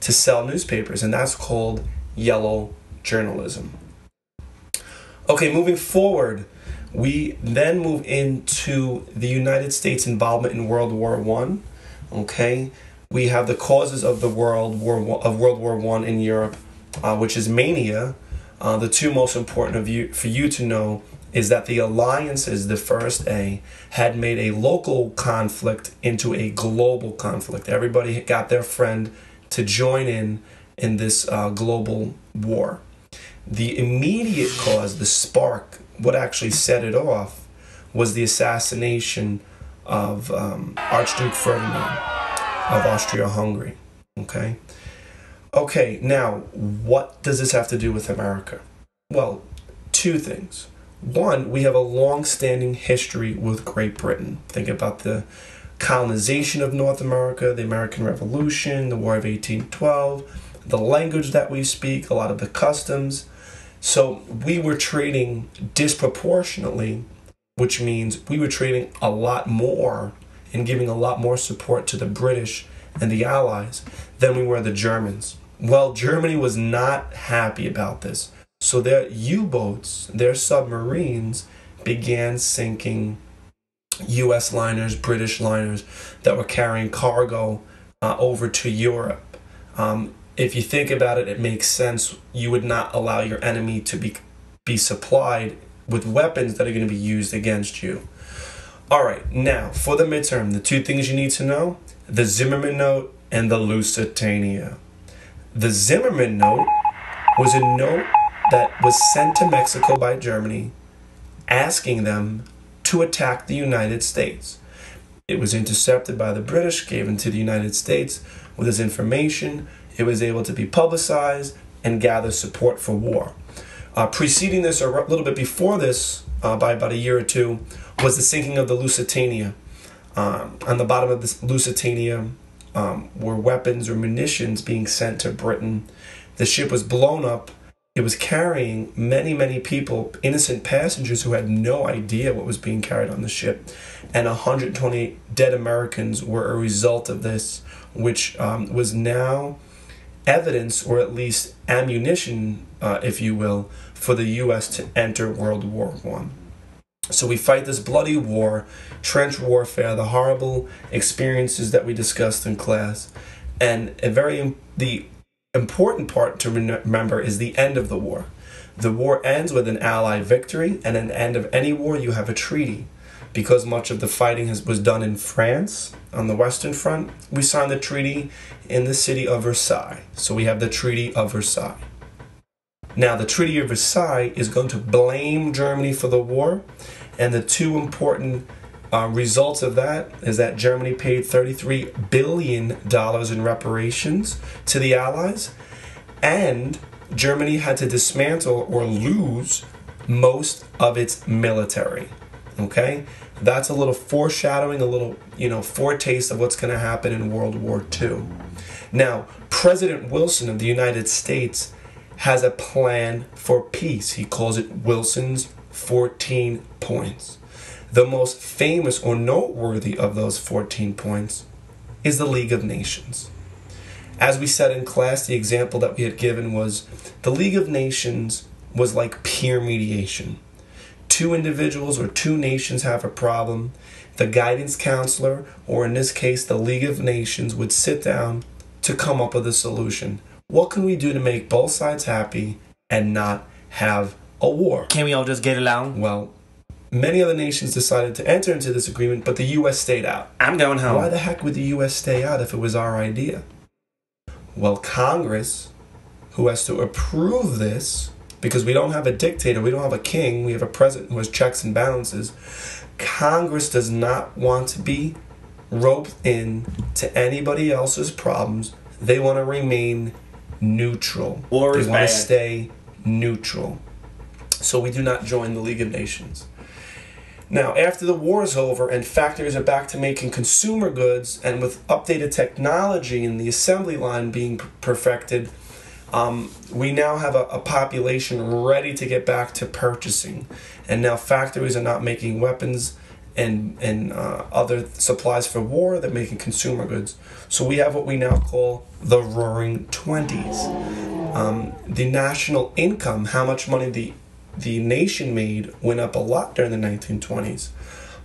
to sell newspapers, and that's called yellow journalism. Okay, moving forward, we then move into the United States involvement in World War I. Okay, we have the causes of World War I in Europe, which is mania. The two most important for you to know is that the alliances, the first A, had made a local conflict into a global conflict. Everybody got their friend to join in this global war. The immediate cause, the spark, what actually set it off, was the assassination of Archduke Ferdinand of Austria-Hungary. Okay, now, what does this have to do with America? Well, two things. One, we have a long-standing history with Great Britain. Think about the colonization of North America, the American Revolution, the War of 1812, the language that we speak, a lot of the customs. So we were trading disproportionately, which means we were trading a lot more and giving a lot more support to the British and the Allies than we were the Germans. Well, Germany was not happy about this. So their U-boats, their submarines, began sinking U.S. liners, British liners that were carrying cargo over to Europe. If you think about it, it makes sense. You would not allow your enemy to be supplied with weapons that are going to be used against you. All right, now for the midterm, the two things you need to know: the Zimmerman Note and the Lusitania. The Zimmerman Note was a note that was sent to Mexico by Germany, asking them to attack the United States. It was intercepted by the British, given to the United States with this information. It was able to be publicized and gather support for war. Preceding this, or a little bit before this, by about a year or two, was the sinking of the Lusitania. On the bottom of this Lusitania were weapons or munitions being sent to Britain. The ship was blown up. It was carrying many, many people, innocent passengers who had no idea what was being carried on the ship. And 128 dead Americans were a result of this, which was now evidence, or at least ammunition, if you will, for the U.S. to enter World War I. So we fight this bloody war, trench warfare, the horrible experiences that we discussed in class. And the important part to remember is the end of the war. The war ends with an Allied victory, and at the end of any war you have a treaty. Because much of the fighting was done in France on the Western Front, we signed the treaty in the city of Versailles. So we have the Treaty of Versailles. Now the Treaty of Versailles is going to blame Germany for the war, and the two important results of that is that Germany paid $33 billion in reparations to the Allies, and Germany had to dismantle or lose most of its military. Okay? That's a little foreshadowing, a little, foretaste of what's going to happen in World War II. Now, President Wilson of the United States has a plan for peace. He calls it Wilson's 14 points. The most famous or noteworthy of those 14 points is the League of Nations. As we said in class, the example that we had given was the League of Nations was like peer mediation. Two individuals or two nations have a problem. The guidance counselor, or in this case, the League of Nations, would sit down to come up with a solution. What can we do to make both sides happy and not have a war? Can we all just get along? Well, many other nations decided to enter into this agreement, but the U.S. stayed out. I'm going home. Why the heck would the U.S. stay out if it was our idea? Well, Congress, who has to approve this, because we don't have a dictator, we don't have a king, we have a president who has checks and balances. Congress does not want to be roped in to anybody else's problems. They want to remain neutral. War is bad. They want to stay neutral. So we do not join the League of Nations. Now, after the war is over and factories are back to making consumer goods, and with updated technology and the assembly line being perfected, we now have a population ready to get back to purchasing. And now factories are not making weapons and other supplies for war. They're making consumer goods. So we have what we now call the Roaring Twenties. The national income, how much money the nation made, went up a lot during the 1920s.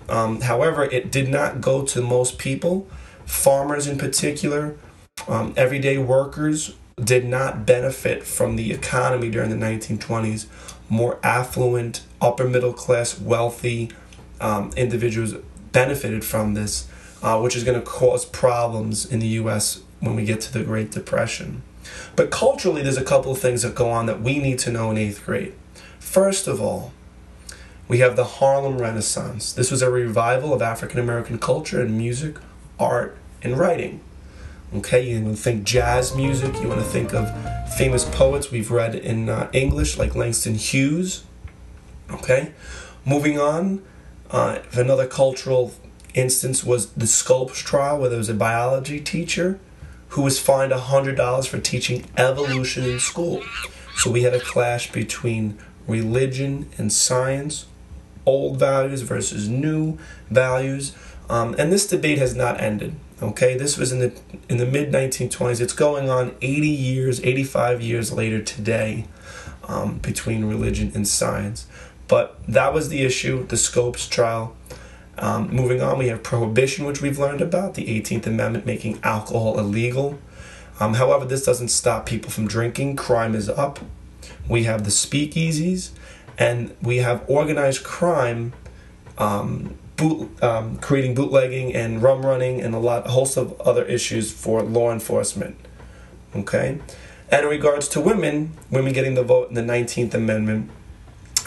However, it did not go to most people. Farmers in particular, everyday workers did not benefit from the economy during the 1920s. More affluent, upper middle class, wealthy individuals benefited from this, which is going to cause problems in the U.S. when we get to the Great Depression. But culturally, there's a couple of things that go on that we need to know in 8th grade. First of all, we have the Harlem Renaissance. This was a revival of African American culture and music, art, and writing. Okay, you want to think jazz music, you want to think of famous poets we've read in English like Langston Hughes. Okay, moving on, another cultural instance was the Scopes trial, where there was a biology teacher who was fined $100 for teaching evolution in school. So we had a clash between religion and science, old values versus new values, and this debate has not ended. Okay, this was in the mid-1920s. It's going on 80 years, 85 years later today, between religion and science. But that was the issue, the Scopes trial. Moving on, we have prohibition, which we've learned about, the 18th Amendment making alcohol illegal. However, this doesn't stop people from drinking. Crime is up. We have the speakeasies, and we have organized crime, creating bootlegging and rum running and a host of other issues for law enforcement. Okay? And in regards to women getting the vote in the 19th Amendment,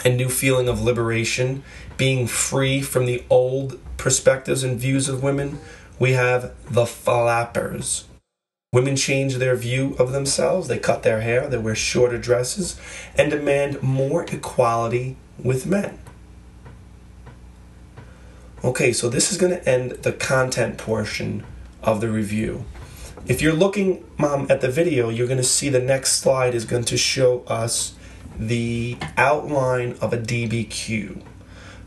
a new feeling of liberation, being free from the old perspectives and views of women, we have the flappers. Women change their view of themselves. They cut their hair, they wear shorter dresses, and demand more equality with men. Okay, so this is going to end the content portion of the review. If you're looking, Mom, at the video, you're going to see the next slide is going to show us the outline of a DBQ.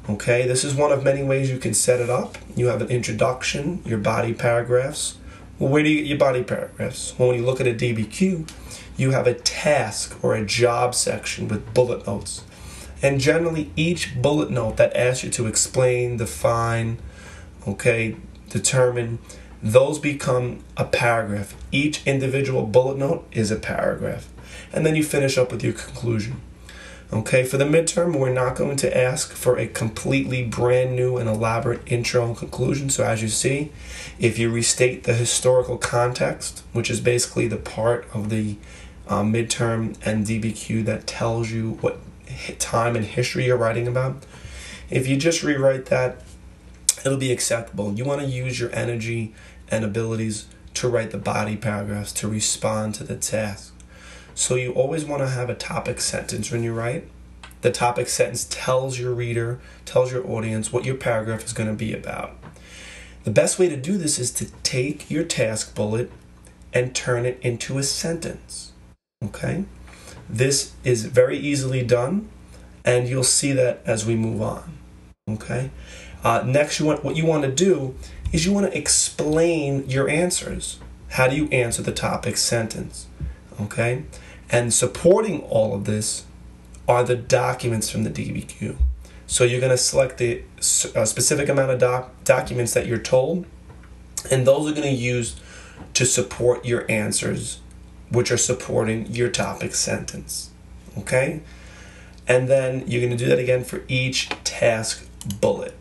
Okay, this is one of many ways you can set it up. You have an introduction, your body paragraphs. Well, where do you get your body paragraphs? Well, when you look at a DBQ, you have a task or a job section with bullet notes. And generally, each bullet note that asks you to explain, define, okay, determine, those become a paragraph. Each individual bullet note is a paragraph. And then you finish up with your conclusion. Okay, for the midterm, we're not going to ask for a completely brand new and elaborate intro and conclusion. So as you see, if you restate the historical context, which is basically the part of the midterm and DBQ that tells you what time and history you're writing about, if you just rewrite that, it'll be acceptable. You want to use your energy and abilities to write the body paragraphs to respond to the task. So you always want to have a topic sentence when you write. The topic sentence tells your reader, tells your audience what your paragraph is going to be about. The best way to do this is to take your task bullet and turn it into a sentence. Okay? This is very easily done, and you'll see that as we move on. Okay? Next, what you want to do is you want to explain your answers. How do you answer the topic sentence? Okay? And supporting all of this are the documents from the DBQ. So you're going to select the specific amount of documents that you're told, and those are going to use to support your answers, which are supporting your topic sentence. Okay? And then you're going to do that again for each task bullet.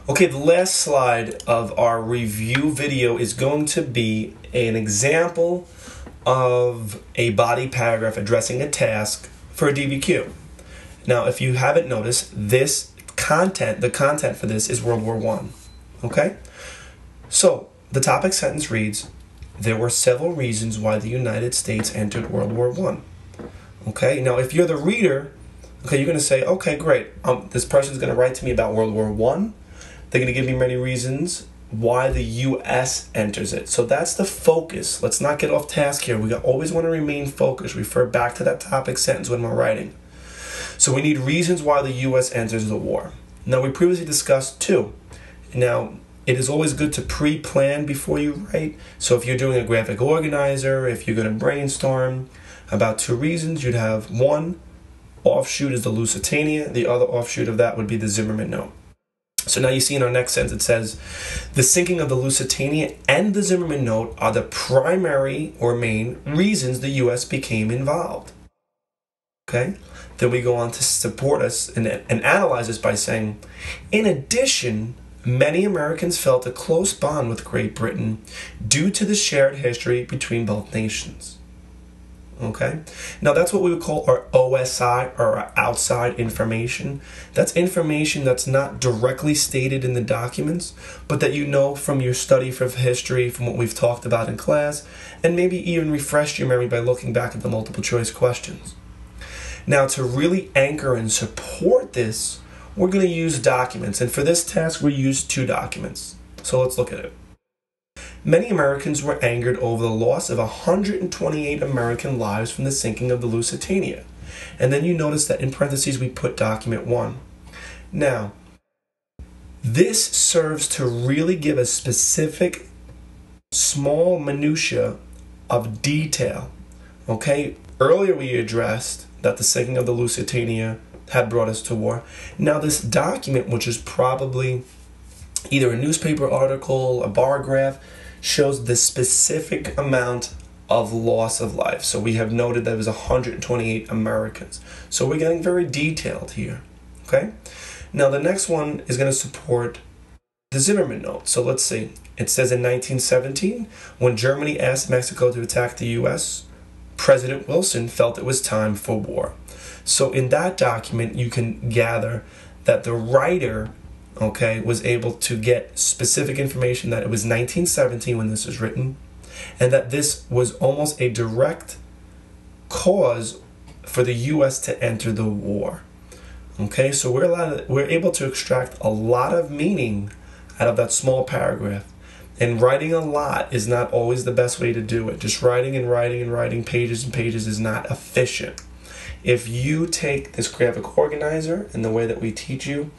Okay, the last slide of our review video is going to be an example of a body paragraph addressing a task for a DBQ. Now, if you haven't noticed, the content for this is World War I. Okay? So, the topic sentence reads, there were several reasons why the United States entered World War I. Okay? Now, if you're the reader, okay, you're going to say, okay, great. This person's going to write to me about World War I. They're going to give me many reasons why the U.S. enters it. So that's the focus. Let's not get off task here. We always want to remain focused. Refer back to that topic sentence when we're writing. So we need reasons why the U.S. enters the war. Now, we previously discussed two. Now, it is always good to pre-plan before you write. So if you're doing a graphic organizer, if you're going to brainstorm about 2 reasons, you'd have one offshoot is the Lusitania. The other offshoot of that would be the Zimmerman note. So now you see in our next sentence it says, the sinking of the Lusitania and the Zimmerman note are the primary or main reasons the U.S. became involved. Okay? Then we go on to support us and analyze this by saying, in addition, many Americans felt a close bond with Great Britain due to the shared history between both nations. Okay? Now that's what we would call our OSI, or our outside information. That's information that's not directly stated in the documents, but that you know from your study for history, from what we've talked about in class, and maybe even refresh your memory by looking back at the multiple choice questions. Now, to really anchor and support this, we're going to use documents. And for this task, we use 2 documents. So let's look at it. Many Americans were angered over the loss of 128 American lives from the sinking of the Lusitania. And then you notice that in parentheses, we put document 1. Now, this serves to really give a specific small minutia of detail. Okay? Earlier we addressed that the sinking of the Lusitania had brought us to war. Now this document, which is probably either a newspaper article, a bar graph, shows the specific amount of loss of life. So we have noted that it was 128 Americans. So we're getting very detailed here. Okay? Now the next one is going to support the Zimmerman note. So let's see. It says in 1917, when Germany asked Mexico to attack the U.S., President Wilson felt it was time for war. So in that document, you can gather that the writer, okay, was able to get specific information that it was 1917 when this was written, and that this was almost a direct cause for the U.S. to enter the war. Okay, so we're able to extract a lot of meaning out of that small paragraph. And writing a lot is not always the best way to do it. Just writing and writing and writing pages and pages is not efficient. If you take this graphic organizer and the way that we teach you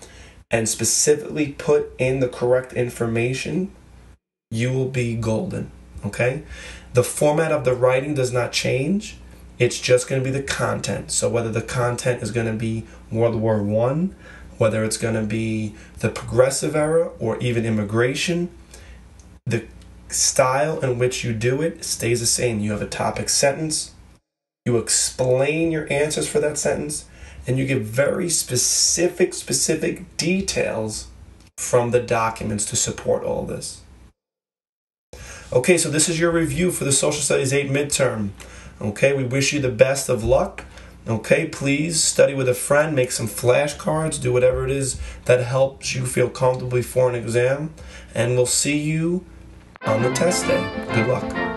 and specifically put in the correct information, you will be golden, okay? The format of the writing does not change. It's just going to be the content. So whether the content is going to be World War I, whether it's going to be the Progressive Era or even immigration, the style in which you do it stays the same. You have a topic sentence, you explain your answers for that sentence, and you give very specific details from the documents to support all this. Okay, so this is your review for the Social Studies 8 midterm. Okay, we wish you the best of luck. Okay, please study with a friend, make some flashcards, do whatever it is that helps you feel comfortable before an exam, and we'll see you on the test day. Good luck.